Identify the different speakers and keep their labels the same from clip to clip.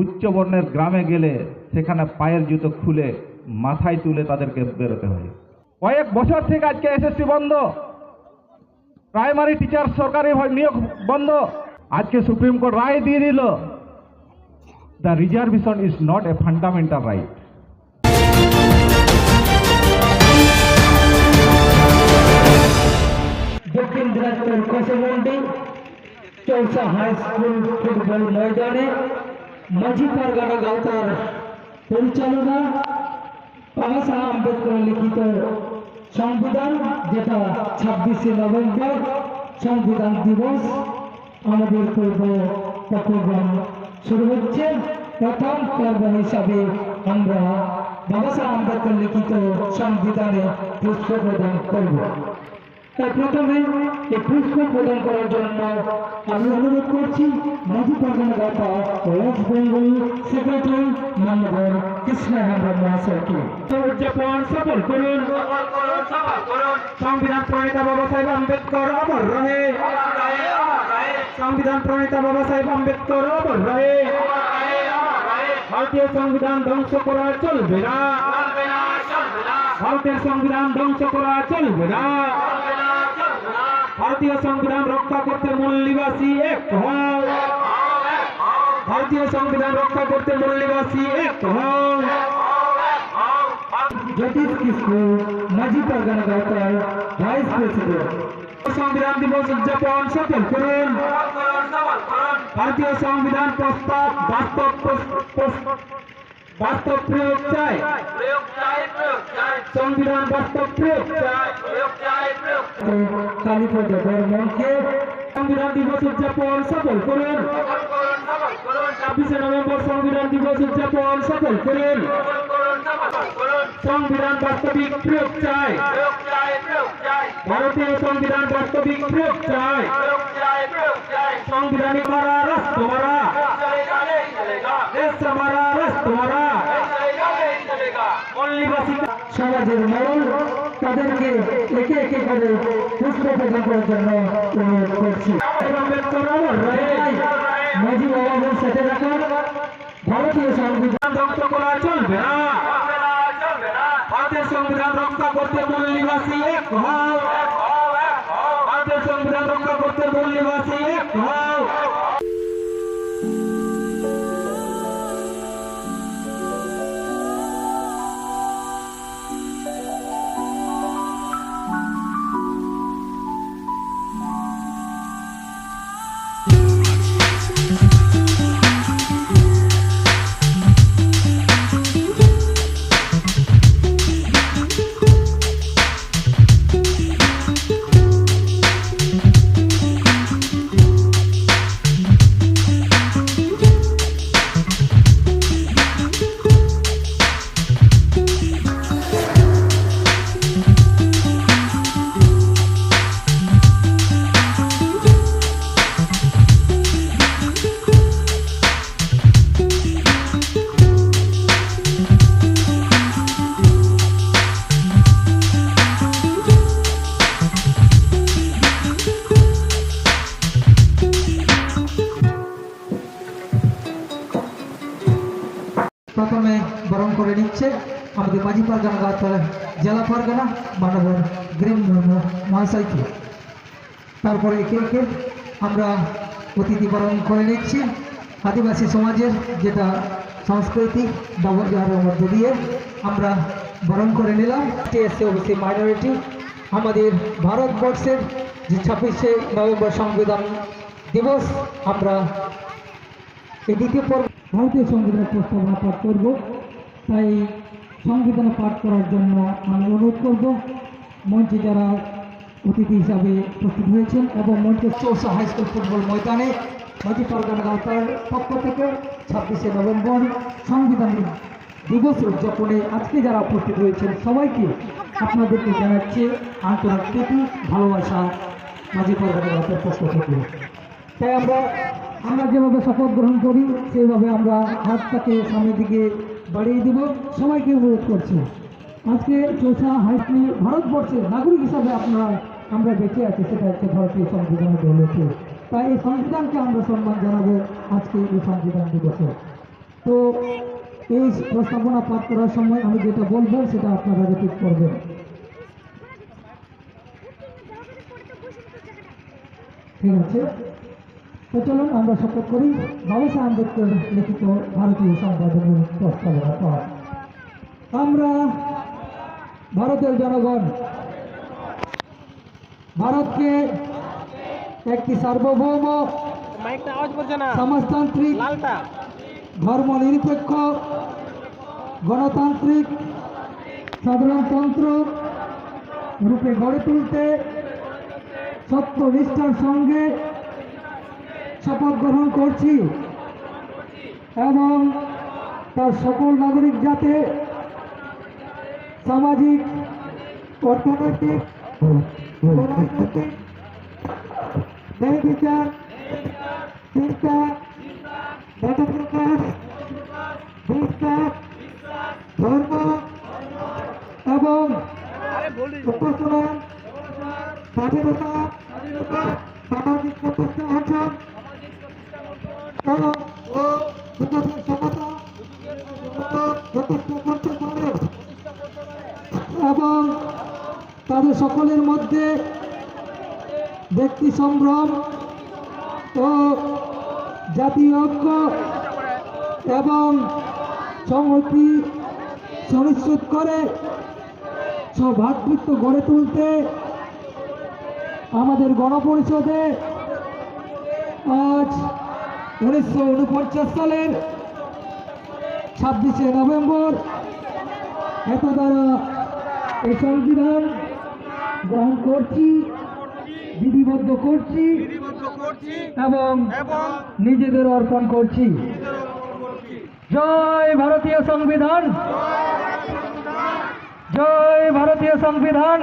Speaker 1: উচ্চ বর্ণের গ্রামে গেলে সেখানে পায়ের জুতো খুলে মাথায় তুলে তাদেরকে বেরোতে হয়। কয়েক বছর থেকে আজকে এসএসসি বন্ধ, প্রাইমারি টিচার সরকারি নিয়োগ বন্ধ। আজকে সুপ্রিম কোর্ট রায় দিয়ে দিল, the reservation is not a fundamental right.
Speaker 2: Dakshin Dinajpur Koshmandi Chausa high school football ময়দানে মাঝি পারগানা গাঁওতার পরিচালনা বাবা সাহেব আম্বেদকর লিখিত সংবিধান, যেটা 26শে নভেম্বর সংবিধান দিবস আমাদের পূর্ব প্রোগ্রাম শুরু হচ্ছে। প্রথম পর্ব হিসাবে আমরা বাবা সাহেব আম্বেদকর লিখিত সংবিধানে পুষ্প প্রদান করব। তাই প্রথমে এই পুষ্প প্রদান করার জন্য আমি অনুরোধ করছি মাঝি পারগানা গাঁথা ওয়েস্ট বেঙ্গল সেক্রেটারি মাননীয় কৃষ্ণ হেমব্রম মহাশয়কে উদযাপন সফল করুন। সংবিধান প্রণেতা বাবা সাহেব আম্বেদকর অমর রহে, সংবিধান প্রণেতা বাবা সাহেব আম্বেদকর অমর রহে। ভারতীয় সংবিধান ধ্বংস করা চলবে না, ভারতের সংবিধান ধ্বংস করা চলবে না। ভারতীয় সংবিধান রক্ষা করতে মূল নিবাসী এক হও, ভারতীয় সংবিধান রক্ষা করতে মূল নিবাসী এক হও। জ্যোতিষ কৃষ্ণ মাঝি পারগানা গাঁওতার ভাইস প্রেসিডেন্ট সংবিধান দিবস উদযাপন সফল করুন। ভারতীয় সংবিধান প্রস্তাব বাস্তব প্রয়োগ চাই, সংবিধান বাস্তব প্রয়োগ চাই। সংবিধান দিবস উদযাপন সফল করুন। 26শে নভেম্বর সংবিধান দিবস উদযাপন সফল করুন। সংবিধান বাস্তবিক প্রয়োগ চাই, ভারতীয় সংবিধান বাস্তবিক প্রয়োগ চাই। সংবিধানিক মারা রাষ্ট্র মারা, দেশ মারা রাষ্ট্র মারা। সমাজের মরণ তাদেরকে একে একে করে পুষ্প প্রদান করার জন্য অনুরোধ করছি। মাঝি বাবাদের সাথে রাখার ভারতীয় সংবিধান ধ্বংস করা চলবে না, ভারতের সংবিধান রক্ষা করতে মূল নিবাসী এক হও, ভারতের সংবিধান রক্ষা করতে মূল নিবাসী এক হও। প্রথমে বরণ করে নিচ্ছে আমাদের মাঝি পারগানা গাঁওতার জেলা পারগানা মাননীয় গ্রিন মহাশয়কে। তারপরে একে একে আমরা অতিথি বরণ করে নিচ্ছি আদিবাসী সমাজের যেটা সাংস্কৃতিক ব্যবহারের মধ্য দিয়ে আমরা বরণ করে নিলাম। এসসি ওবিসি মাইনরিটি আমাদের ভারতবর্ষের যে 26শে নভেম্বর সংবিধান দিবস আমরা এই দ্বিতীয় পর্ব ভারতীয় সংবিধানের প্রস্তাবনা পাঠ করব। তাই সংবিধান পাঠ করার জন্য আমি অনুরোধ করব মঞ্চে যারা অতিথি হিসাবে উপস্থিত হয়েছেন এবং মঞ্চে চৌসা হাই স্কুল ফুটবল ময়দানে মাঝি পারগানা গাঁওতার পক্ষ থেকে 26শে নভেম্বর সংবিধান দিবস উদযাপনে আজকে যারা উপস্থিত হয়েছেন সবাইকে আপনাদেরকে জানাচ্ছি আন্তরিক প্রীতি ভালোবাসা মাঝি পারগানা গাঁওতার পক্ষ থেকে। তাই আমরা যেভাবে শপথ গ্রহণ করি সেইভাবে আমরা হাতটাকে সামনের দিকে বাড়িয়ে দিব। সবাইকে অনুরোধ করছি আজকে চৌসা হাই স্কুল ভারতবর্ষের নাগরিক হিসাবে আমরা বেঁচে আছি, সেটা হচ্ছে ভারতীয় সংবিধানের দৌলতে। তাই এই সংবিধানকে আমরা সম্মান জানাবো আজকে এই সংবিধান দিবসে। তো এই প্রস্তাবনা পাঠ করার সময় আমি যেটা বলবো সেটা আপনারা রিপিট করবেন। ঠিক আছে, তো চলুন আমরা শপথ করি। বাবা সাহেব আম্বেদকর লিখিত ভারতীয় সংবিধানের প্রস্তাবনা পাঠ। আমরা ভারতের জনগণ ভারতকে একটি সার্বভৌম সমাজতান্ত্রিক ধর্মনিরপেক্ষ গণতান্ত্রিক সাধারণতন্ত্র রূপে গড়ে তুলতে সত্যনিষ্ঠার সঙ্গে শপথ গ্রহণ করছি এবং তার সকল নাগরিক যাতে সামাজিক, অর্থনৈতিক, রাজনৈতিক, ন্যায়বিচার, চিন্তা, মতপ্রকাশ, বিশ্বাস, ধর্ম এবং উপাসনা, স্বাধীনতা, সামাজিক প্রতিষ্ঠা অর্জন ও বিকাশের ক্ষমতা প্রতিষ্ঠা করতে পারে এবং তাদের সকলের মধ্যে ব্যক্তি সম্ভ্রম ও জাতীয় ঐক্য এবং সংহতি সুনিশ্চিত করে সৌভ্রাতৃত্ব গড়ে তুলতে আমাদের গণপরিষদে আজ 1949 সালের 26শে নভেম্বর এত দ্বারা এই সংবিধান গ্রহণ করছি, বিধিবদ্ধ করছি এবং নিজেদের অর্পণ করছি। জয় ভারতীয় সংবিধান, জয় ভারতীয় সংবিধান,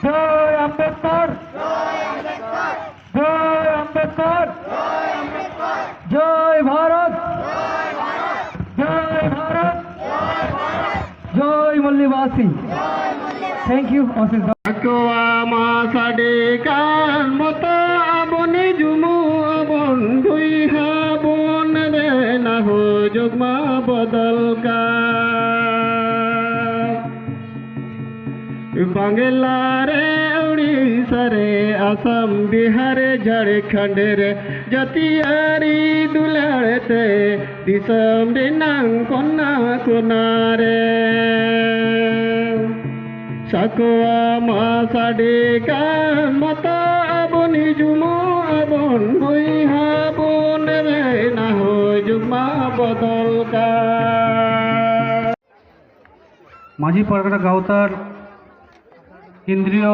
Speaker 2: জয় আম্বেদকর, জয় আম্বেদকর, জয় ভারত, জয় ভারত, জয় মল্লিবাসী। Thank you.
Speaker 3: মাসাডিকার মতো বনে জুমু বন্ধুই বন রে না হো যুগমা বদলকা বাংলারে উড়িষ্যারে আসাম বিহারে ঝাড়খণ্ডে জাতিয়ারি দুলাড়তে দিশম রেনাং কন্যা কোনারে সাকুয়া মাসাডিকার মতো বনি জুমু বন হই বন রে না হো যুগমা বদলকা।
Speaker 4: মাঝি পারগনা গাঁওতার কেন্দ্রীয়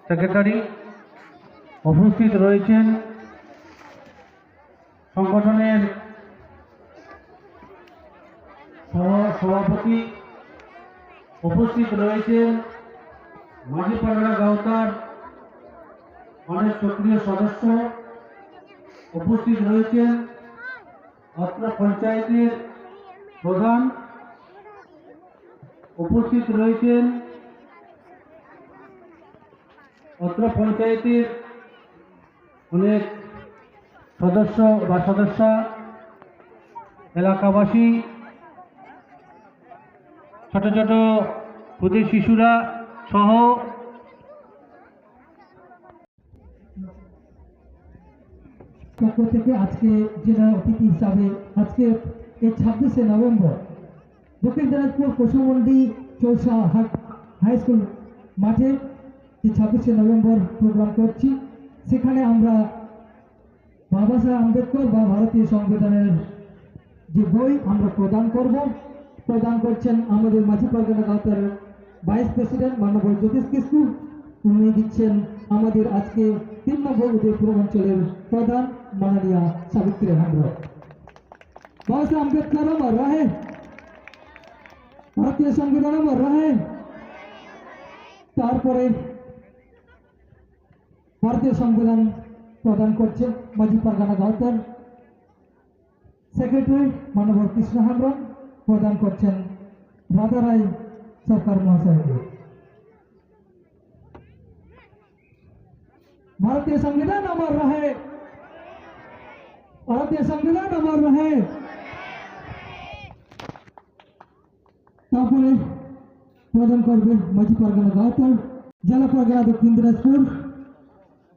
Speaker 4: সেক্রেটারি উপস্থিত রয়েছেন, সংগঠনের সভাপতি উপস্থিত রয়েছেন, মাঝি পারগনা গাঁওতার অনেক সক্রিয় সদস্য উপস্থিত রয়েছেন, অত্র পঞ্চায়েতের প্রধান উপস্থিত রয়েছেন, অত্র পঞ্চায়েতের অনেক সদস্য বা সদস্যা, এলাকাবাসী, ছোট ছোট ক্ষুদে শিশুরা সহ
Speaker 2: পক্ষ থেকে আজকে জেলা অতিথি হিসাবে আজকে এই 26শে নভেম্বর দক্ষিণ দিনাজপুর কুসুমন্ডি চৌসা হাই স্কুল মাঠে যে 26শে নভেম্বর প্রোগ্রাম করছি, সেখানে আমরা বাবা সাহেব আম্বেদকর বা ভারতীয় সংবিধানের যে বই আমরা প্রদান করছেন আমাদের মাঝি পারগনা গাঁওতার ভাইস প্রেসিডেন্ট মাননীয় জ্যোতিষ কিস্কু। উনি দিচ্ছেন আমাদের আজকে 3 নম্বর উদয়পুর অঞ্চলের প্রধান মাননীয়া সাবিত্রী হেমব্রম। বাবা সাহেব আম্বেদকর আমার রহে, ভারতীয় সংবিধান আমার রহে। তারপরে ভারতীয় সংবিধান প্রদান করছেন মাঝি পারগনা গাঁওতার সেক্রেটারি মাননীয় কৃষ্ণ হেমব্রম, প্রদান করছেন রাধারায় সরকার মহাশয়কে। ভারতীয় সংবিধান আমার রহে, भारतीय संविधान अमर रहे। তারপরে প্রদান করবে মাঝি পারগানা গাওতার, জেলা পারগানা দক্ষিণ দিনাজপুর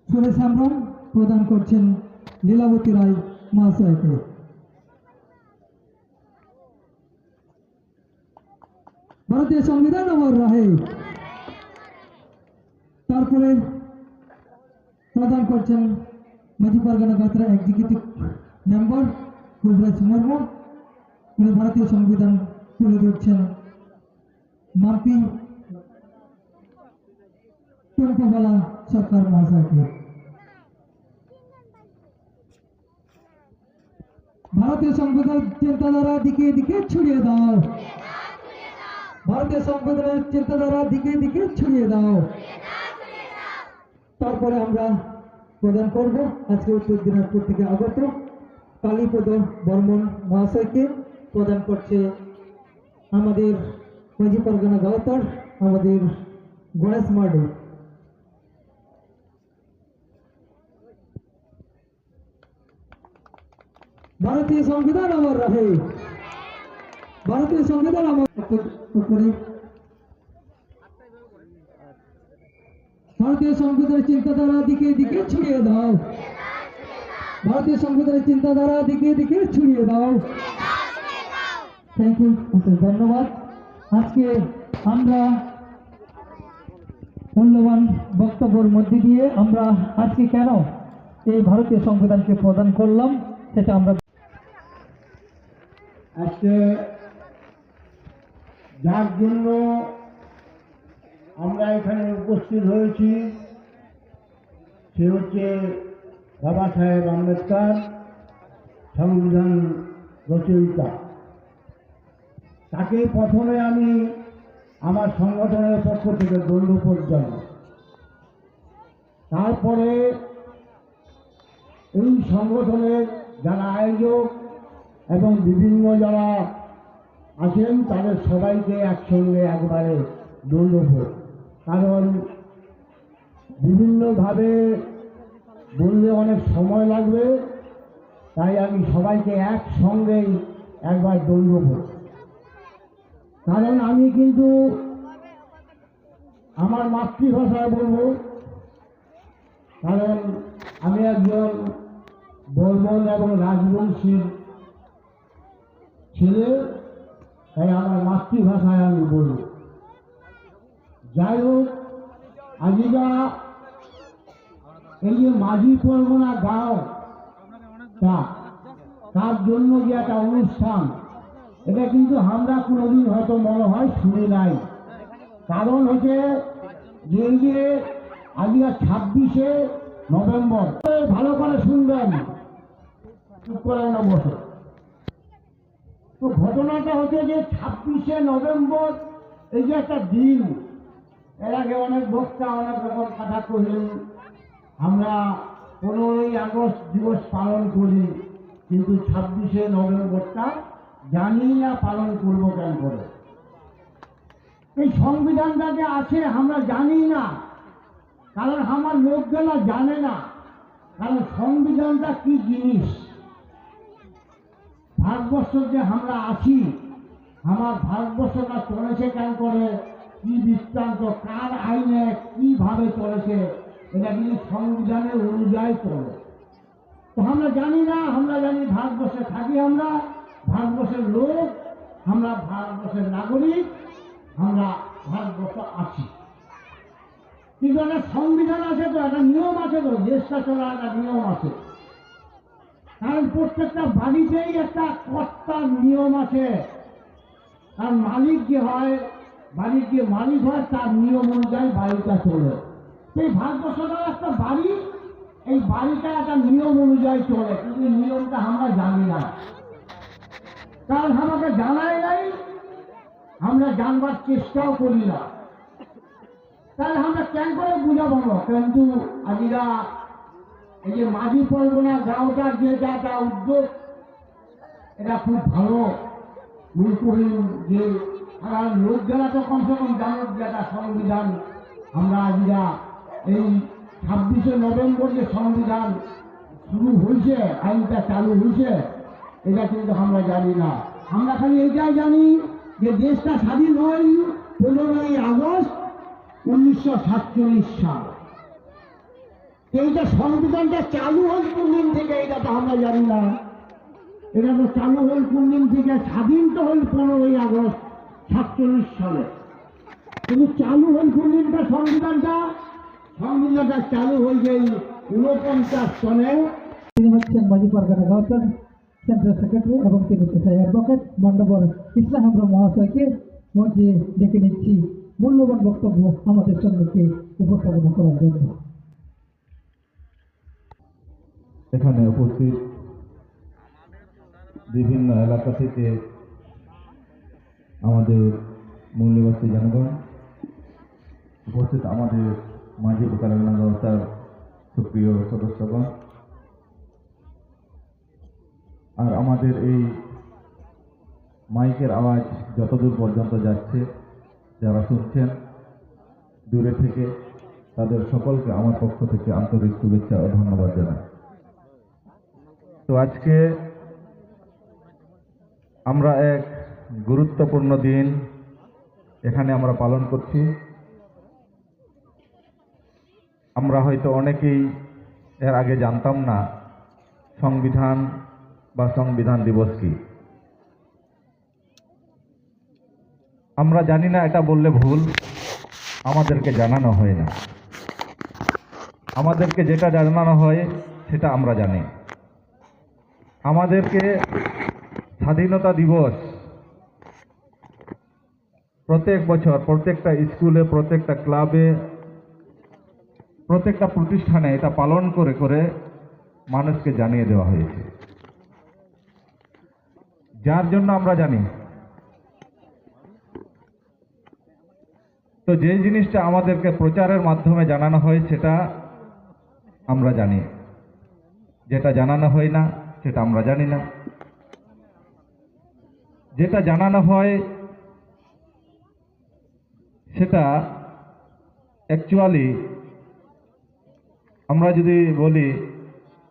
Speaker 2: সুরেশ হেমব্রম প্রদান করছেন লীলাবতী রায় মহাশয়কে। ভারতীয় সংবিধান অমর রহে। তারপরে প্রদান করছেন মাঝি পারগানা গাওতার এক্সিকিউটিভ মেম্বার গুলরাজ মুর্মু, উনি ভারতীয় সংবিধান তুলে ধরছেন মাম্পি টুম্পবালা সরকার মহাশয়কে। ভারতীয় সংবিধান চিন্তাধারা দিকে দিকে ছড়িয়ে দাও, ভারতীয় সংবিধানের চিন্তাধারা দিকে দিকে ছড়িয়ে দাও। তারপরে আমরা প্রদান করব আজকে উত্তর দিনাজপুর থেকে আগত কালীপদ বর্মন মহাশয়কে, প্রদান করছে আমাদের মাঝি পারগানা গাওতার আমাদের গণেশ মার্ডি। ভারতীয় সংবিধান আমার রহে। ভারতীয় সংবিধান আমার উপরে ভারতীয় সংবিধানের চিন্তাধারা দিকে দিকে ছড়িয়ে দাও, ভারতীয় সংবিধানের চিন্তাধারা দিকে দিকে ছড়িয়ে দাও। থ্যাংক ইউ, ধন্যবাদ। আজকে আমরা মূল্যবান বক্তব্যের মধ্যে দিয়ে আমরা আজকে কেন এই ভারতীয় সংবিধানকে প্রদান করলাম সেটা আমরা
Speaker 3: আজকে যার জন্য আমরা এখানে উপস্থিত হয়েছি সে হচ্ছে বাবা সাহেব আম্বেদকর, সংবিধান রচয়িতা। তাকে প্রথমে আমি আমার সংগঠনের পক্ষ থেকে দণ্ডবোধ জানাই। তারপরে এই সংগঠনের যারা আয়োজক এবং বিভিন্ন যারা আছেন তাদের সবাইকে একসঙ্গে একবারে দণ্ডবোধ। কারণ বিভিন্নভাবে বললে অনেক সময় লাগবে, তাই আমি সবাইকে একসঙ্গেই একবার দণ্ডবোধ। কারণ আমি কিন্তু আমার মাতৃভাষায় বলবো, কারণ আমি একজন বর্মন এবং রাজবংশীর ছেলে, তাই আমার মাতৃভাষায় আমি বলব। যাই হোক, আজিকা এই যে মাঝি পরগনা গাঁও তার জন্য যে একটা অনুষ্ঠান, এটা কিন্তু আমরা কোনোদিন হয়তো মনে হয় শুনি নাই। কারণ হচ্ছে যে আজকে 26শে নভেম্বর, ভালো করে শুনবেন, চুপ করে না বসে। তো ঘটনাটা হচ্ছে যে 26শে নভেম্বর এই যে একটা দিন, এর আগে অনেক বক্তা অনেক রকম কথা কহিলেন। আমরা 15ই আগস্ট দিবস পালন করি, কিন্তু 26শে নভেম্বরটা জানি না পালন করবো কেন করে। এই সংবিধানটা যে আছে আমরা জানি না, কারণ আমার লোকগুলা জানে না। কারণ সংবিধানটা কি জিনিস, ভারতবর্ষ যে আমরা আছি, আমার ভারতবর্ষটা চলেছে কেন করে, কি বৃত্তান্ত, কার আইনে কিভাবে চলেছে, এটা কিন্তু সংবিধানের অনুযায়ী চলে। তো আমরা জানি না। আমরা জানি ভারতবর্ষে থাকি, আমরা ভারতবর্ষের লোক, আমরা ভারতবর্ষের নাগরিক, আমরা ভারতবর্ষ আছি। কিন্তু একটা সংবিধান আছে, তো একটা নিয়ম আছে, তো দেশটা চলার একটা নিয়ম আছে। কারণ প্রত্যেকটা বাড়িতেই একটা কর্তার নিয়ম আছে। আর মালিক যে হয়, বাড়ির যে মালিক হয়, তার নিয়ম অনুযায়ী বাড়িটা চলে। এই ভারতবর্ষটা একটা বাড়ি, এই বাড়িটা একটা নিয়ম অনুযায়ী চলে, কিন্তু নিয়মটা আমরা জানি না। কারণ আমাকে জানাই নাই, আমরা জানবার চেষ্টাও করি না। তাহলে আমরা কেন করে বুঝাবো না? কিন্তু আজরা এই যে মাঝি পরগনা গাঁওটার যে একটা উদ্যোগ, এটা খুব ভালো। গুরুত্বহীন যে লোক যারা তো কমসে কম জানো যে একটা সংবিধান আমরা আজরা এই 26শে নভেম্বর যে সংবিধান শুরু হয়েছে, আইনটা চালু হয়েছে, এটা কিন্তু আমরা জানি না। আমরা খালি এটাই জানি যে দেশটা স্বাধীন হয় 15ই আগস্ট 1947 সাল। এইটা সংবিধানটা চালু হল কোন দিন থেকে এটা তো আমরা জানি না। এটা তো চালু হল কোন দিন থেকে, স্বাধীন তো হল 15ই আগস্ট 47 সালে। কিন্তু চালু হল কোন দিনটা সংবিধানটা? সংবিধানটা চালু হয়ে যায় 49 সনে।
Speaker 2: তিনি হচ্ছেন মাঝি পারগানা গাওতার সেন্ট্রাল সেক্রেটারি এবং তিনি পেশায় অ্যাডভোকেট। মান্যবর ইসলাম আমরা মহাশয়কে মঞ্চে ডেকে নিচ্ছি মূল্যবান বক্তব্য আমাদের সম্মুখে উপস্থাপন করার জন্য।
Speaker 1: এখানে উপস্থিত বিভিন্ন এলাকা থেকে আমাদের মূল নিবাসী জনগণ, উপস্থিত আমাদের মাঝি পারগানা গাওতার সুপ্রিয় সদস্যগণ, আর আমাদের এই মাইকের আওয়াজ যতদূর পর্যন্ত যাচ্ছে, যারা শুনছেন দূরে থেকে, তাদের সকলকে আমার পক্ষ থেকে আন্তরিক শুভেচ্ছা ও ধন্যবাদ জানাই। তো আজকে আমরা এক গুরুত্বপূর্ণ দিন এখানে আমরা পালন করছি। আমরা হয়তো অনেকেই এর আগে জানতাম না সংবিধান বা সংবিধান দিবস কি। আমরা জানি না, এটা বললে ভুল, আমাদেরকে জানানো হয় না। আমাদেরকে যেটা জানানো হয় সেটা আমরা জানি। আমাদেরকে স্বাধীনতা দিবস প্রত্যেক বছর প্রত্যেকটা স্কুলে, প্রত্যেকটা ক্লাবে, প্রত্যেকটা প্রতিষ্ঠানে এটা পালন করে করে মানুষকে জানিয়ে দেওয়া হয়েছে, যার জন্য আমরা জানি। তো যে জিনিসটা আমাদেরকে প্রচারের মাধ্যমে জানানো হয় সেটা আমরা জানি, যেটা জানানো হয় না সেটা আমরা জানি না। যেটা জানানো হয় সেটা অ্যাকচুয়ালি আমরা যদি বলি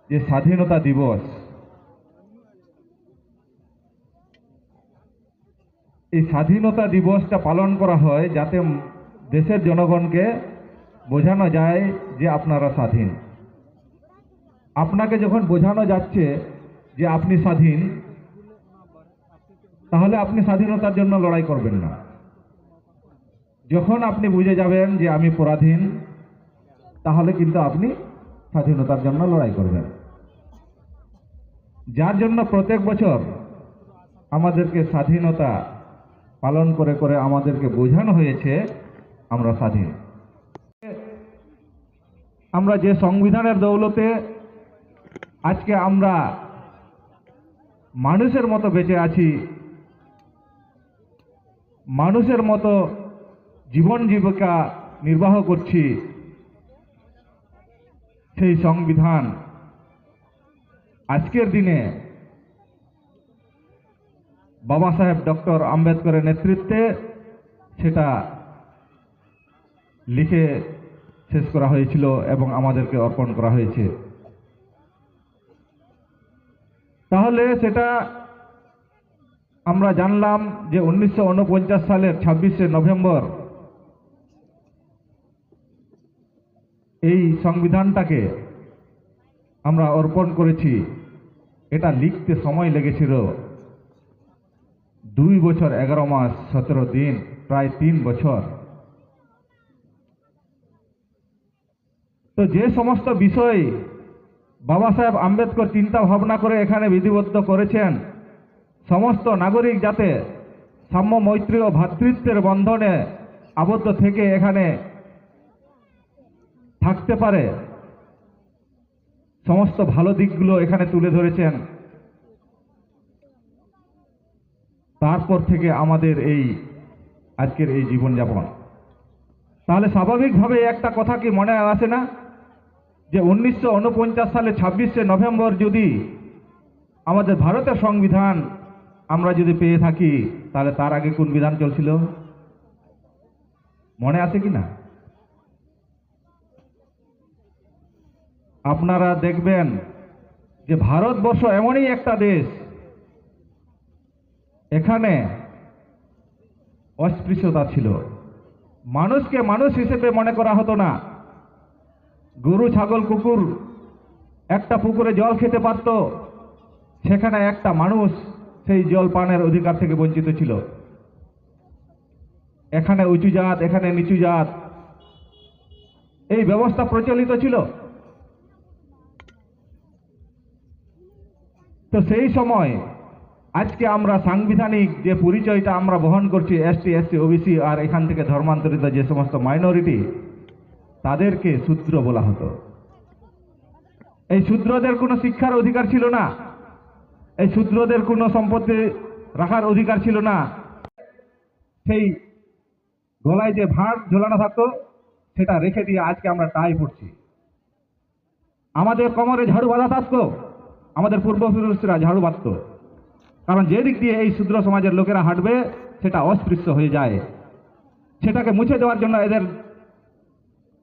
Speaker 1: যে স্বাধীনতা দিবস, এই স্বাধীনতা দিবসটা পালন করা হয় যাতে দেশের জনগণকে বোঝানো যায় যে আপনারা স্বাধীন। আপনাকে যখন বোঝানো যাচ্ছে যে আপনি স্বাধীন, তাহলে আপনি স্বাধীনতার জন্য লড়াই করবেন না। যখন আপনি বুঝে যাবেন যে আমি পরাধীন, তাহলে কিন্তু আপনি স্বাধীনতার জন্য লড়াই করবেন। যার জন্য প্রত্যেক বছর আমাদেরকে স্বাধীনতা পালন করে করে আমাদেরকে বোঝানো হয়েছে আমরা স্বাধীন। আমরা যে সংবিধানের দৌলতে আজকে আমরা মানুষের মতো বেঁচে আছি, মানুষের মতো জীবন জীবিকা নির্বাহ করছি, সেই সংবিধান আজকের দিনে বাবা সাহেব ডক্টর আম্বেদকরের নেতৃত্বে সেটা লিখে শেষ করা হয়েছিল এবং আমাদেরকে অর্পণ করা হয়েছে। তাহলে সেটা আমরা জানলাম যে 1949 সালের 26শে নভেম্বর এই সংবিধানটাকে আমরা অর্পণ করেছি। এটা লিখতে সময় লেগেছিল 2 বছর 11 মাস 17 দিন, প্রায় 3 বছর। তো যে সমস্ত বিষয় বাবা সাহেব আম্বেদকর চিন্তা ভাবনা করে এখানে বিধিবদ্ধ করেছেন, সমস্ত নাগরিক যাতে সাম্য, মৈত্রী ও ভ্রাতৃত্বের বন্ধনে আবদ্ধ থেকে এখানে থাকতে পারে, সমস্ত ভালো দিকগুলো এখানে তুলে ধরেছেন। তারপর থেকে আমাদের এই আজকের এই জীবনযাপন। তাহলে স্বাভাবিকভাবে একটা কথা কি মনে আসে না যে 1949 সালে 26শে নভেম্বর যদি আমাদের ভারতের সংবিধান আমরা যদি পেয়ে থাকি, তাহলে তার আগে কোন বিধান চলছিল মনে আছে কি না? আপনারা দেখবেন যে ভারতবর্ষ এমনই একটা দেশ, এখানে অস্পৃশ্যতা ছিল, মানুষকে মানুষ হিসেবে মনে করা হতো না। গরু ছাগল কুকুর একটা পুকুরে জল খেতে পারত, সেখানে একটা মানুষ সেই জল পানের অধিকার থেকে বঞ্চিত ছিল। এখানে উঁচু জাত, এখানে নিচু জাত, এই ব্যবস্থা প্রচলিত ছিল। তো সেই সময় আজকে আমরা সাংবিধানিক যে পরিচয়টা আমরা বহন করছি, এসটি এসসি ওবিসি আর এখান থেকে ধর্মান্তরিত যে সমস্ত মাইনরিটি, তাদেরকে শূদ্র বলা হতো। এই শূদ্রদের কোনো শিক্ষার অধিকার ছিল না, এই শূদ্রদের কোনো সম্পত্তি রাখার অধিকার ছিল না। সেই গলায় যে ভাঁড় ঝোলানো থাকতো সেটা রেখে দিয়ে আজকে আমরা টাই পড়ছি। আমাদের কোমরে ঝাড়ু বাঁধা থাকতো, আমাদের পূর্বপুরুষরা ঝাড়ু বাঁধত, কারণ যে দিক দিয়ে এই শূদ্র সমাজের লোকেরা হাঁটবে সেটা অস্পৃশ্য হয়ে যায়। সেটাকে মুছে দেওয়ার জন্য এদের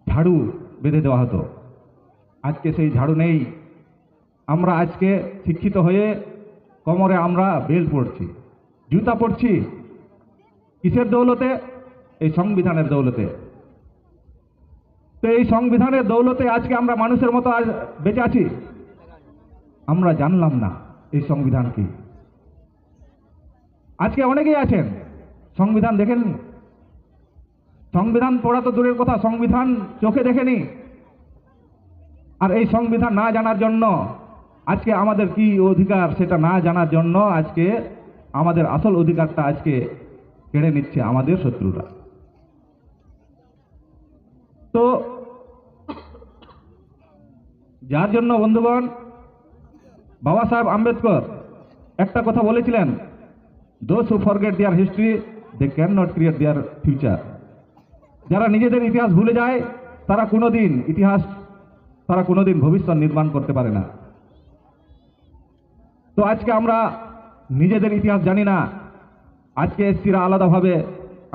Speaker 1: ঝাড়ু বেঁধে দেওয়া হতো। আজকে সেই ঝাড়ু নেই। আমরা আজকে শিক্ষিত হয়ে কোমরে আমরা বেল পড়ছি, জুতা পড়ছি, কিসের দৌলতে? এই সংবিধানের দৌলতে। তো এই সংবিধানের দৌলতে আজকে আমরা মানুষের মতো আজ বেঁচে আছি। আমরা জানলাম না এই সংবিধান কি। আজকে অনেকেই আছেন সংবিধান দেখেন, সংবিধান পড়া তো দূরের কথা, সংবিধান চোখে দেখেনি। আর এই সংবিধান না জানার জন্য আজকে আমাদের কি অধিকার সেটা না জানার জন্য আজকে আমাদের আসল অধিকারটা আজকে কেড়ে নিচ্ছে আমাদের শত্রুরা। তো যার জন্য বন্ধুগণ, বাবা সাহেব আম্বেদকর একটা কথা বলেছিলেন, those who forget their history they can not create their future. যারা নিজেদের ইতিহাস ভুলে যায় তারা কোনোদিন ভবিষ্যৎ নির্মাণ করতে পারে না। তো আজকে আমরা নিজেদের ইতিহাস জানি না। আজকে এসসিরা আলাদাভাবে,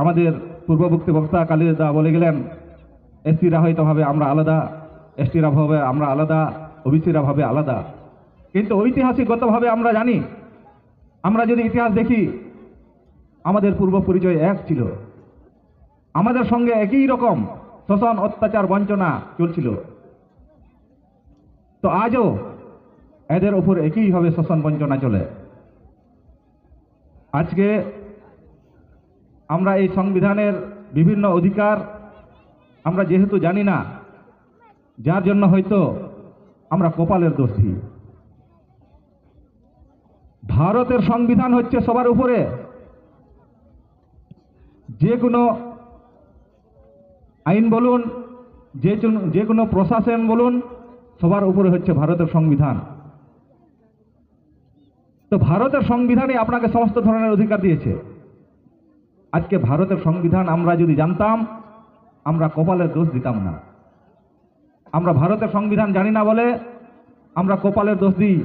Speaker 1: আমাদের পূর্ববর্তী বক্তা কালিদা বলে গেলেন, এসসিরা হয়তো ভাবে আমরা আলাদা, এসটিরা ভাবে আমরা আলাদা, ওবিসিরা ভাবে আলাদা। কিন্তু ঐতিহাসিকগতভাবে আমরা জানি, আমরা যদি ইতিহাস দেখি আমাদের পূর্ব পরিচয় এক ছিল, আমাদের সঙ্গে একই রকম শোষণ অত্যাচার বঞ্চনা চলছিল। তো আজও এদের উপর একইভাবে শোষণ বঞ্চনা চলে। আজকে আমরা এই সংবিধানের বিভিন্ন অধিকার আমরা যেহেতু জানি না, যার জন্য হয়তো আমরা কপালের দোষ দিই। ভারতের সংবিধান হচ্ছে সবার উপরে। যে কোনো আইন বলুন, যে কোনো প্রশাসন বলুন, সবার উপরে হচ্ছে ভারতের সংবিধান। তো ভারতের সংবিধানই আপনাকে সমস্ত ধরনের অধিকার দিয়েছে। আজকে ভারতের সংবিধান আমরা যদি জানতাম, আমরা কপালের দোষ দিতাম না। আমরা ভারতের সংবিধান জানি না বলে আমরা কপালের দোষ দিই।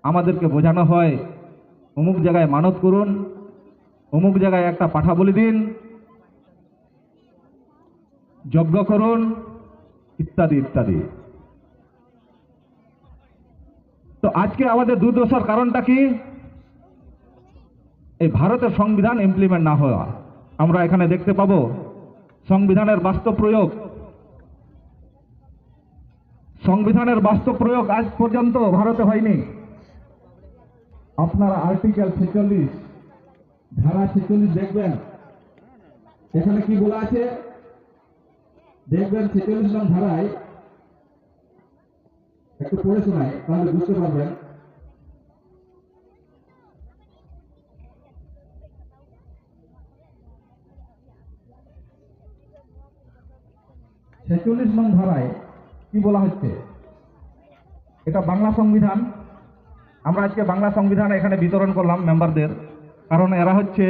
Speaker 1: আমাদেরকে বোঝানো হয় অমুক জায়গায় মানত করুন, অমুক জায়গায় একটা পাঠা বলি দিন, যজ্ঞ করুন, ইত্যাদি ইত্যাদি। তো আজকে আমাদের দুর্দশার কারণটা কি? এই ভারতের সংবিধান ইমপ্লিমেন্ট না হওয়া। আমরা এখানে দেখতে পাবো সংবিধানের বাস্তব প্রয়োগ। সংবিধানের বাস্তব প্রয়োগ আজ পর্যন্ত ভারতে হয়নি। আপনারা আর্টিকেল 46 ধারা 46 দেখবেন, এখানে কি বলা আছে দেখবেন। 46 নং ধারায় একটু পড়ে শোনাই, তাহলে বুঝতে পারবেন। ছেচল্লিশ নং ধারায় কি বলা হচ্ছে? এটা বাংলা সংবিধান। আমরা আজকে বাংলা সংবিধান এখানে বিতরণ করলাম মেম্বারদের, কারণ এরা হচ্ছে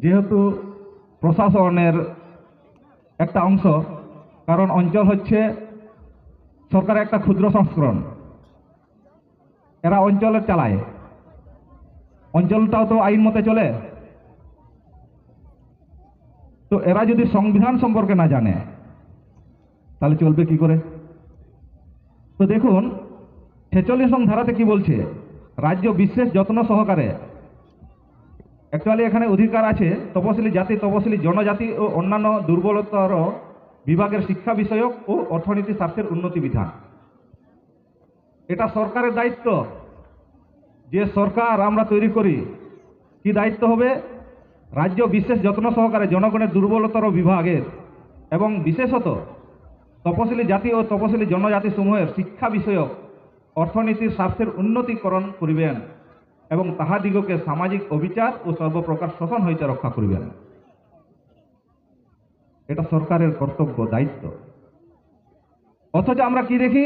Speaker 1: যেহেতু প্রশাসনের একটা অংশ, কারণ অঞ্চল হচ্ছে সরকারের একটা ক্ষুদ্র সংস্করণ। এরা অঞ্চলের চালায়, অঞ্চলটাও তো আইন মতে চলে। তো এরা যদি সংবিধান সম্পর্কে না জানে তাহলে চলবে কি করে? তো দেখুন 46 নং ধারাতে কি বলছে? রাজ্য বিশেষ যত্ন সহকারে, অ্যাকচুয়ালি এখানে অধিকার আছে তপশিলি জাতি, তপশিলি জনজাতি ও অন্যান্য দুর্বলতর বিভাগের শিক্ষা বিষয়ক ও অর্থনীতি স্বার্থের উন্নতি বিধান। এটা সরকারের দায়িত্ব। যে সরকার আমরা তৈরি করি, কি দায়িত্ব হবে? রাজ্য বিশেষ যত্ন সহকারে জনগণের দুর্বলতর বিভাগের এবং বিশেষত তপশিলি জাতি ও তপশিলি জনজাতি সমূহের শিক্ষা বিষয়ক অর্থনীতির স্বার্থের উন্নতিকরণ করিবেন এবং তাহাদিগকে সামাজিক অবিচার ও সর্বপ্রকার শোষণ হইতে রক্ষা করিবেন। এটা সরকারের কর্তব্য, দায়িত্ব। অথচ আমরা কি দেখি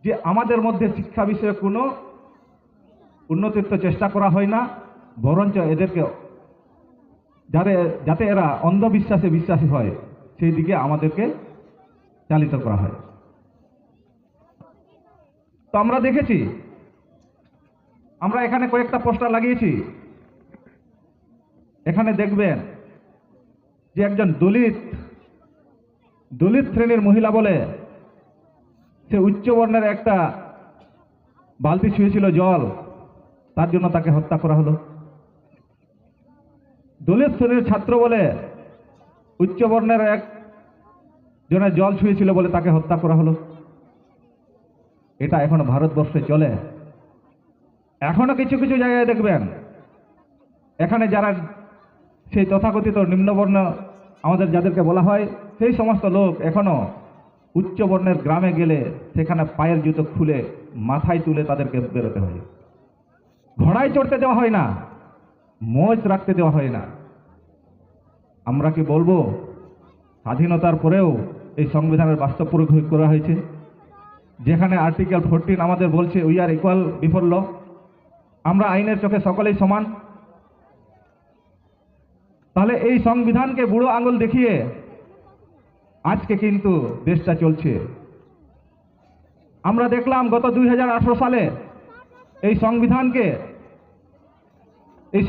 Speaker 1: যে আমাদের মধ্যে শিক্ষা বিষয়ে কোনো উন্নতির তো চেষ্টা করা হয় না, বরঞ্চ এদেরকে যাতে এরা অন্ধবিশ্বাসে বিশ্বাসী হয় সেই দিকে আমাদেরকে চালিত করা হয়। তো আমরা দেখেছি, আমরা এখানে কয়েকটা পোস্টার লাগিয়েছি। এখানে দেখবেন যে একজন দলিত শ্রেণীর মহিলা বলে সে উচ্চ বর্ণের একটা বালতি ছুঁয়েছিল জল, তার জন্য তাকে হত্যা করা হলো। দলিত শ্রেণীর ছাত্র বলে উচ্চ বর্ণের এক জনের জল ছুঁয়েছিল বলে তাকে হত্যা করা হলো। এটা এখনো ভারতবর্ষে চলে। এখনো কিছু কিছু জায়গায় দেখবেন এখানে যারা সেই তথাকথিত নিম্নবর্ণ আমাদের যাদেরকে বলা হয়, সেই সমস্ত লোক এখনো উচ্চ বর্ণের গ্রামে গেলে সেখানে পায়ের জুতো খুলে মাথায় তুলে তাদেরকে বেরোতে হয়। ঘোড়ায় চড়তে দেওয়া হয় না, মোজ রাখতে দেওয়া হয় না। আমরা কি বলবো স্বাধীনতার পরেও এই সংবিধানের বাস্তব প্রয়োগ করা হয়েছে, যেখানে আর্টিকেল 14 আমাদের বলছে we are equal before law, আমরা আইনের চোখে সকলেই সমান। তাহলে এই সংবিধানকে বুড়ো আঙুল দেখিয়ে আজকে কিন্তু দেশটা চলছে। আমরা দেখলাম গত 2018 সালে এই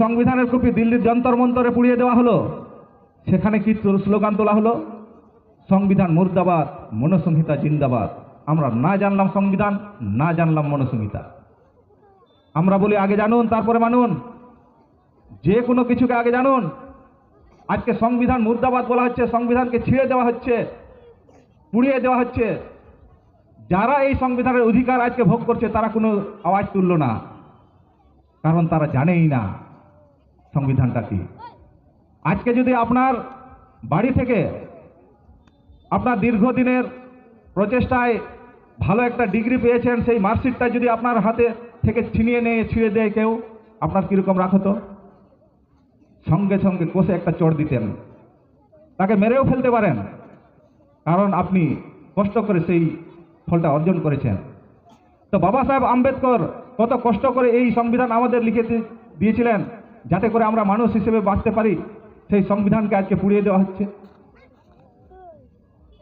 Speaker 1: সংবিধানের কপি দিল্লির যন্তর মন্তরে পুড়িয়ে দেওয়া হলো। সেখানে কি স্লোগান তোলা হলো? সংবিধান মুর্দাবাদ, মনুসংহিতা জিন্দাবাদ। আমরা না জানলাম সংবিধান, না জানলাম মনুসংহিতা। আমরা বলি আগে জানুন তারপরে মানুন, যে কোনো কিছুকে আগে জানুন। আজকে সংবিধান মুর্দাবাদ বলা হচ্ছে, সংবিধানকে ছিঁড়ে দেওয়া হচ্ছে, পুড়িয়ে দেওয়া হচ্ছে। যারা এই সংবিধানের অধিকার আজকে ভোগ করছে তারা কোনো আওয়াজ তুলল না, কারণ তারা জানেই না সংবিধানটা কি। আজকে যদি আপনার বাড়ি থেকে আপনার দীর্ঘদিনের প্রচেষ্টায় ভালো একটা ডিগ্রি পেয়েছেন, সেই মার্কশিটটা যদি আপনার হাতে থেকে ছিনিয়ে নিয়ে ছিঁড়ে দেয় কেউ, আপনার কীরকম রাগ হতো? সঙ্গে সঙ্গে কষে একটা চড় দিতেন, তাকে মেরেও ফেলতে পারেন, কারণ আপনি কষ্ট করে সেই ফলটা অর্জন করেছেন। তো বাবা সাহেব আম্বেদকর কত কষ্ট করে এই সংবিধান আমাদের লিখে দিয়েছিলেন যাতে করে আমরা মানুষ হিসেবে বাঁচতে পারি। সেই সংবিধানকে আজকে পুড়িয়ে দেওয়া হচ্ছে।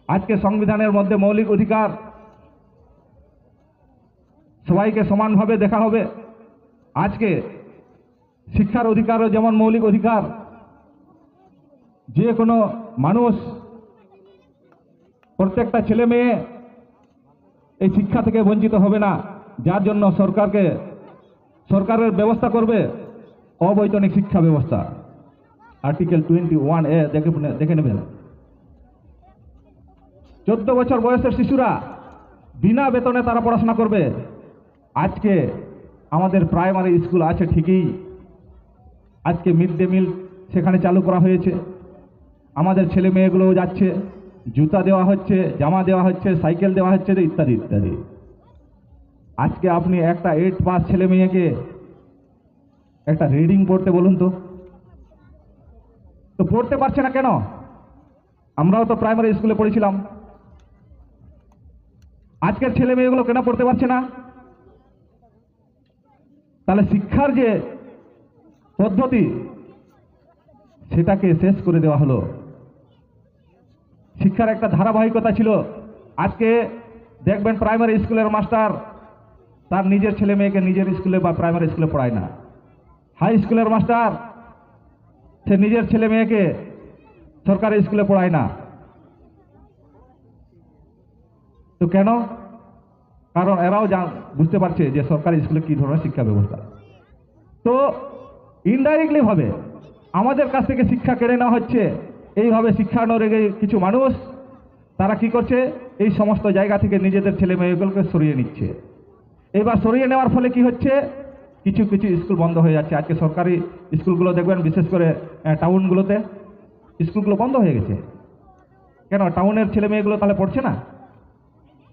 Speaker 1: আজকে সংবিধানের মধ্যে মৌলিক অধিকার সবাইকে সমানভাবে দেখা হবে। আজকে শিক্ষার অধিকারও যেমন মৌলিক অধিকার, যে কোনো মানুষ, প্রত্যেকটা ছেলে মেয়ে এই শিক্ষা থেকে বঞ্চিত হবে না, যার জন্য সরকারের ব্যবস্থা করবে অবৈতনিক শিক্ষা ব্যবস্থা। আর্টিকেল 21A দেখে নেবেন। 14 বছর বয়সের শিশুরা বিনা বেতনে তারা পড়াশোনা করবে। আজকে আমাদের প্রাইমারি স্কুল আছে ঠিকই, আজকে মিড ডে মিল সেখানে চালু করা হয়েছে। আমাদের ছেলে মেয়েগুলোও যাচ্ছে, জুতা দেওয়া হচ্ছে, জামা দেওয়া হচ্ছে, সাইকেল দেওয়া হচ্ছে, ইত্যাদি ইত্যাদি। আজকে আপনি একটা 8 পাস ছেলে মেয়েকে একটা রিডিং পড়তে বলুন তো পড়তে পারছে না কেন? আমরাও তো প্রাইমারি স্কুলে পড়েছিলাম। আজকের ছেলে মেয়েগুলো কেন পড়তে পারছে না? তাহলে শিক্ষার যে পদ্ধতি সেটাকে শেষ করে দেওয়া হলো। শিক্ষার একটা ধারাবাহিকতা ছিল। আজকে দেখবেন প্রাইমারি স্কুলের মাস্টার তার নিজের ছেলে মেয়েকে নিজের স্কুলে বা প্রাইমারি স্কুলে পড়ায় না। হাই স্কুলের মাস্টার সে নিজের ছেলে মেয়েকে সরকারি স্কুলে পড়ায় না। তো কেন? কারণ এরাও বুঝতে পারছে যে সরকারি স্কুলে কী ধরনের শিক্ষা ব্যবস্থা। তো ইনডাইরেক্টলি ভাবে আমাদের কাছ থেকে শিক্ষা কেড়ে নেওয়া হচ্ছে। এইভাবে শিক্ষানুরাগী কিছু মানুষ তারা কি করছে, এই সমস্ত জায়গা থেকে নিজেদের ছেলে মেয়েগুলোকে সরিয়ে নিচ্ছে। এবার সরিয়ে নেওয়ার ফলে কি হচ্ছে, কিছু কিছু স্কুল বন্ধ হয়ে যাচ্ছে। আজকে সরকারি স্কুলগুলো দেখবেন, বিশেষ করে টাউনগুলোতে স্কুলগুলো বন্ধ হয়ে গেছে। কেন টাউনের ছেলে মেয়েগুলো তাহলে পড়ছে না?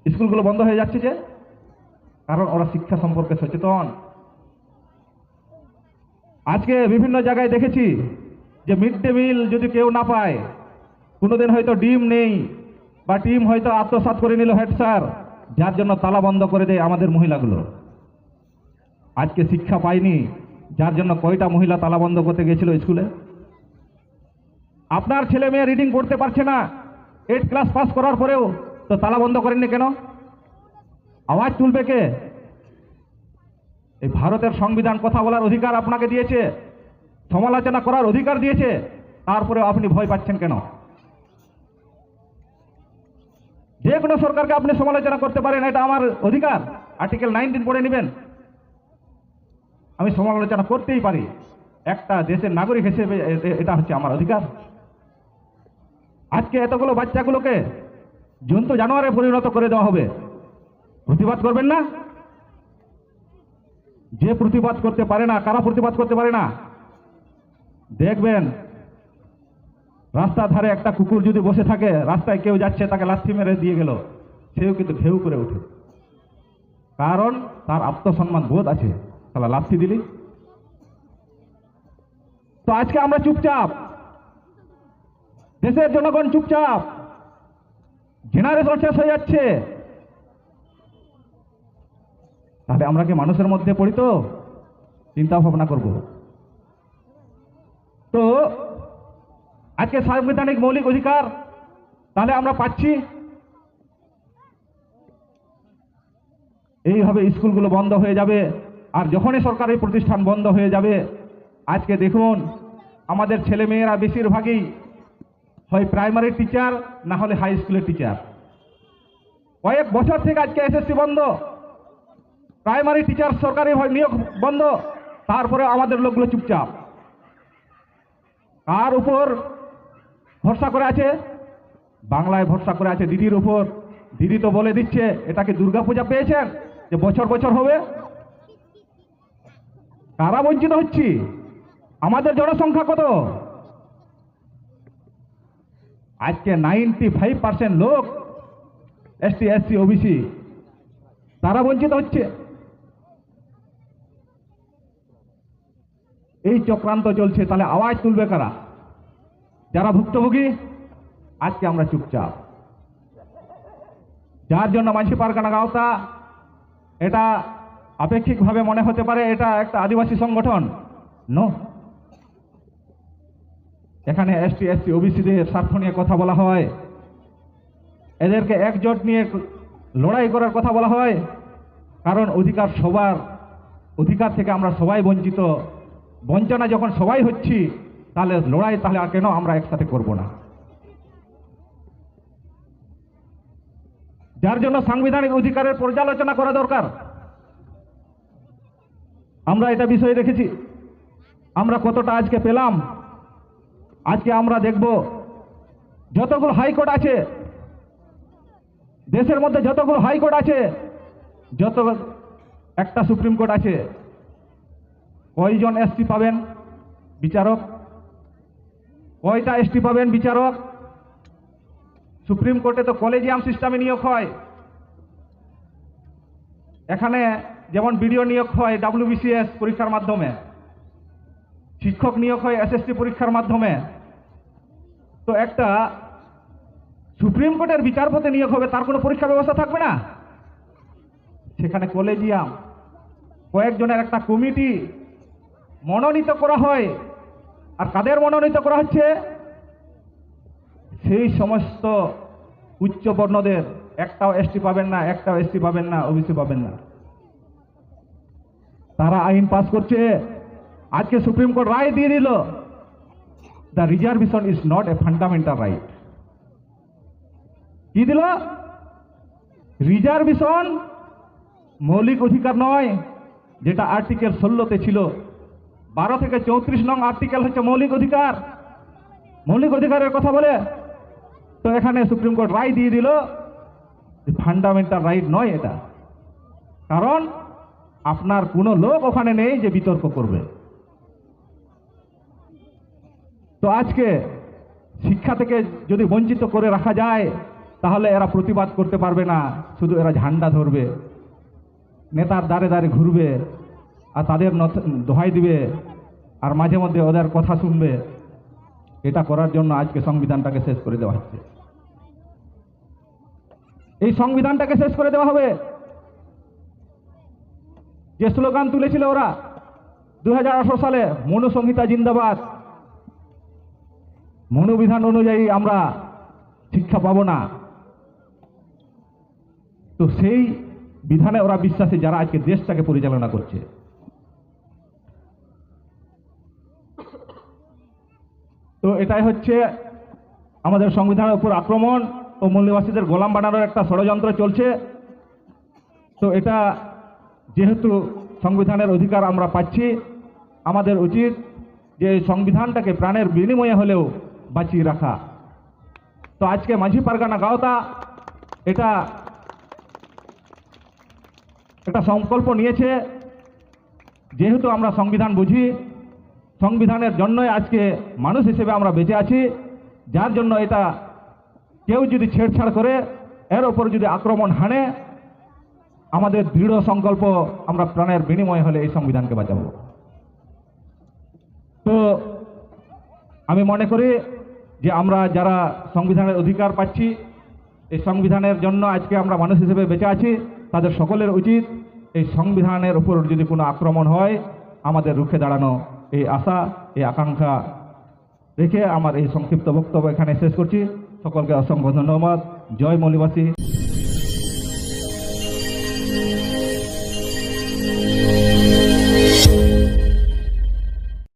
Speaker 1: স্কুলগুলো বন্ধ হয়ে যাচ্ছে যে কারণ ওরা শিক্ষা সম্পর্কে সচেতন। আজকে বিভিন্ন জায়গায় দেখেছি যে মিড ডে মিল যদি কেউ না পায়, কোনোদিন হয়তো ডিম নেই বা ডিম হয়তো আত্মসাৎ করে নিল হেড স্যার, যার জন্য তালা বন্ধ করে দেয় আমাদের মহিলাগুলো। আজকে শিক্ষা পায়নি, যার জন্য কয়টা মহিলা তালা বন্ধ করতে গিয়েছিল স্কুলে। আপনার ছেলে মেয়ে রিডিং পড়তে পারছে না 8 ক্লাস পাস করার পরেও, তো তালা বন্ধ করেননি কেন? আওয়াজ তুলবে কে? এই ভারতের সংবিধান কথা বলার অধিকার আপনাকে দিয়েছে, সমালোচনা করার অধিকার দিয়েছে, তারপরেও আপনি ভয় পাচ্ছেন কেন? যে কোনো সরকারকে আপনি সমালোচনা করতে পারেন, এটা আমার অধিকার। আর্টিকেল 19 পড়ে নেবেন, আমি সমালোচনা করতেই পারি। একটা দেশের নাগরিক হিসেবে এটা হচ্ছে আমার অধিকার। আজকে এতগুলো বাচ্চাগুলোকে জন্তু জানোয়ারে পরিণত করে দেওয়া হবে, প্রতিবাদ করবেন না? যে প্রতিবাদ করতে পারে না, কারা প্রতিবাদ করতে পারে না? দেখবেন রাস্তার ধারে একটা কুকুর যদি বসে থাকে, রাস্তায় কেউ যাচ্ছে তাকে লাথি মেরে দিয়ে গেল, সেও কিন্তু ঘেউ করে ওঠে, কারণ তার আত্মসম্মান বোধ আছে। তাহলে লাথি দিলি। তো আজকে আমরা চুপচাপ, দেশের জনগণ চুপচাপ, জেনারেশন শেষ হয়ে যাচ্ছে। তাহলে আমরা কি মানুষের মধ্যে পড়ি? তো চিন্তা ভাবনা করব। তো আজকে সাংবিধানিক মৌলিক অধিকার তাহলে আমরা পাচ্ছি। এইভাবে স্কুলগুলো বন্ধ হয়ে যাবে, আর যখনই সরকারি প্রতিষ্ঠান বন্ধ হয়ে যাবে, আজকে দেখুন আমাদের ছেলে মেয়েরা বেশিরভাগই হয় প্রাইমারি টিচার, না হলে হাই স্কুলের টিচার। কয়েক বছর থেকে আজকে এসএসসি বন্ধ, প্রাইমারি টিচার সরকারি নিয়োগ বন্ধ, তারপরে আমাদের লোকগুলো চুপচাপ। কার উপর ভরসা করে আছে? বাংলায় ভরসা করে আছে, দিদির উপর। দিদি তো বলে দিচ্ছে এটাকে দুর্গাপূজা পেয়েছেন যে বছর বছর হবে। কারা বঞ্চিত হচ্ছি? আমাদের জনসংখ্যা কত? আজকে 95% লোক এসটি এসসি ওবিসি, তারা বঞ্চিত হচ্ছে। এই চক্রান্ত চলছে, তাহলে আওয়াজ তুলবে কারা? যারা ভুক্তভোগী। আজকে আমরা চুপচাপ, যার জন্য মাঝি পারগানা গাঁওতা এটা আপেক্ষিকভাবে মনে হতে পারে এটা একটা আদিবাসী সংগঠন। নো, এখানে এসটি এসসি ওবিসিদের স্বার্থ নিয়ে কথা বলা হয়, এদেরকে একজোট নিয়ে লড়াই করার কথা বলা হয়। কারণ অধিকার সবার, অধিকার থেকে আমরা সবাই বঞ্চিত। বঞ্চনা যখন সবাই হচ্ছি, তাহলে লড়াই তাহলে আর কেন আমরা একসাথে করব না? যার জন্য সাংবিধানিক অধিকারের পর্যালোচনা করা দরকার। আমরা এটা বিষয় রেখেছি, আমরা কতটা আজকে পেলাম। আজকে আমরা দেখব যতগুলো হাইকোর্ট আছে দেশের মধ্যে, যতগুলো হাইকোর্ট আছে, যত একটা সুপ্রিম কোর্ট আছে, কয়জন এসটি পাবেন বিচারক? কয়টা এসটি পাবেন বিচারক? সুপ্রিম কোর্টে তো কলেজিয়াম সিস্টেমে নিয়োগ হয়। এখানে যেমন বিডিও নিয়োগ হয় WBCS পরীক্ষার মাধ্যমে, শিক্ষক নিয়োগ হয় SSC পরীক্ষার মাধ্যমে। তো একটা সুপ্রিম কোর্টের বিচারপতি নিয়োগ হবে, তার কোনো পরীক্ষা ব্যবস্থা থাকবে না? সেখানে কলেজিয়াম, কয়েকজনের একটা কমিটি মনোনীত করা হয়। আর কাদের মনোনীত করা হচ্ছে? সেই সমস্ত উচ্চ বর্ণদের। একটাও এসটি পাবেন না, একটাও এসটি পাবেন না, ওবিসি পাবেন না। তারা আইন পাস করছে। আজকে সুপ্রিম কোর্ট রায় দিয়ে দিল, the reservation is not a fundamental right. কি দিল? রিজার্ভেশন মৌলিক অধিকার নয়, যেটা আর্টিকেল 16-তে ছিল। 12 থেকে 34 নং আর্টিকেল হচ্ছে মৌলিক অধিকার। মৌলিক অধিকারের কথা বলে তো এখানে সুপ্রিম কোর্ট রায় দিয়ে দিল ফান্ডামেন্টাল রাইট নয় এটা, কারণ আপনার কোনো লোক ওখানে নেই যে বিতর্ক করবে। তো আজকে শিক্ষা থেকে যদি বঞ্চিত করে রাখা যায়, তাহলে এরা প্রতিবাদ করতে পারবে না, শুধু এরা ঝান্ডা ধরবে, নেতার দ্বারে দ্বারে ঘুরবে, আর তাদের দোহাই দিবে, আর মাঝে মধ্যে ওদের কথা শুনবে। এটা করার জন্য আজকে সংবিধানটাকে শেষ করে দেওয়া হচ্ছে। এই সংবিধানটাকে শেষ করে দেওয়া হবে। যে স্লোগান তুলেছিল ওরা 2018 সালে, মনুসংহিতা জিন্দাবাদ, মনুবিধান অনুযায়ী আমরা শিক্ষা পাবো না, তো সেই বিধানে ওরা বিশ্বাসী, যারা আজকে দেশটাকে পরিচালনা করছে। তো এটাই হচ্ছে আমাদের সংবিধানের উপর আক্রমণ ও মূল্যবাসীদের গোলাম বানানোর একটা ষড়যন্ত্র চলছে। তো এটা যেহেতু সংবিধানের অধিকার আমরা পাচ্ছি, আমাদের উচিত যে সংবিধানটাকে প্রাণের বিনিময়ে হলেও বাঁচিয়ে রাখা। তো আজকে মাঝি পারগানা গাওতা এটা একটা সংকল্প নিয়েছে, যেহেতু আমরা সংবিধান বুঝি, সংবিধানের জন্যই আজকে মানুষ হিসেবে আমরা বেঁচে আছি, যার জন্য এটা কেউ যদি ছেড়ছাড় করে, এর ওপর যদি আক্রমণ হানে, আমাদের দৃঢ় সংকল্প আমরা প্রাণের বিনিময়ে হলে এই সংবিধানকে বাঁচাবো। তো আমি মনে করি যে আমরা যারা সংবিধানের অধিকার পাচ্ছি, এই সংবিধানের জন্য আজকে আমরা মানুষ হিসেবে বেঁচে আছি, তাদের সকলের উচিত এই সংবিধানের উপর যদি কোনো আক্রমণ হয় আমাদের রুখে দাঁড়ানো। এই আশা, এই আকাঙ্ক্ষা রেখে আমার এই সংক্ষিপ্ত বক্তব্য এখানে শেষ করছি। সকলকে অসংখ্য ধন্যবাদ। জয় মৌলিবাসী।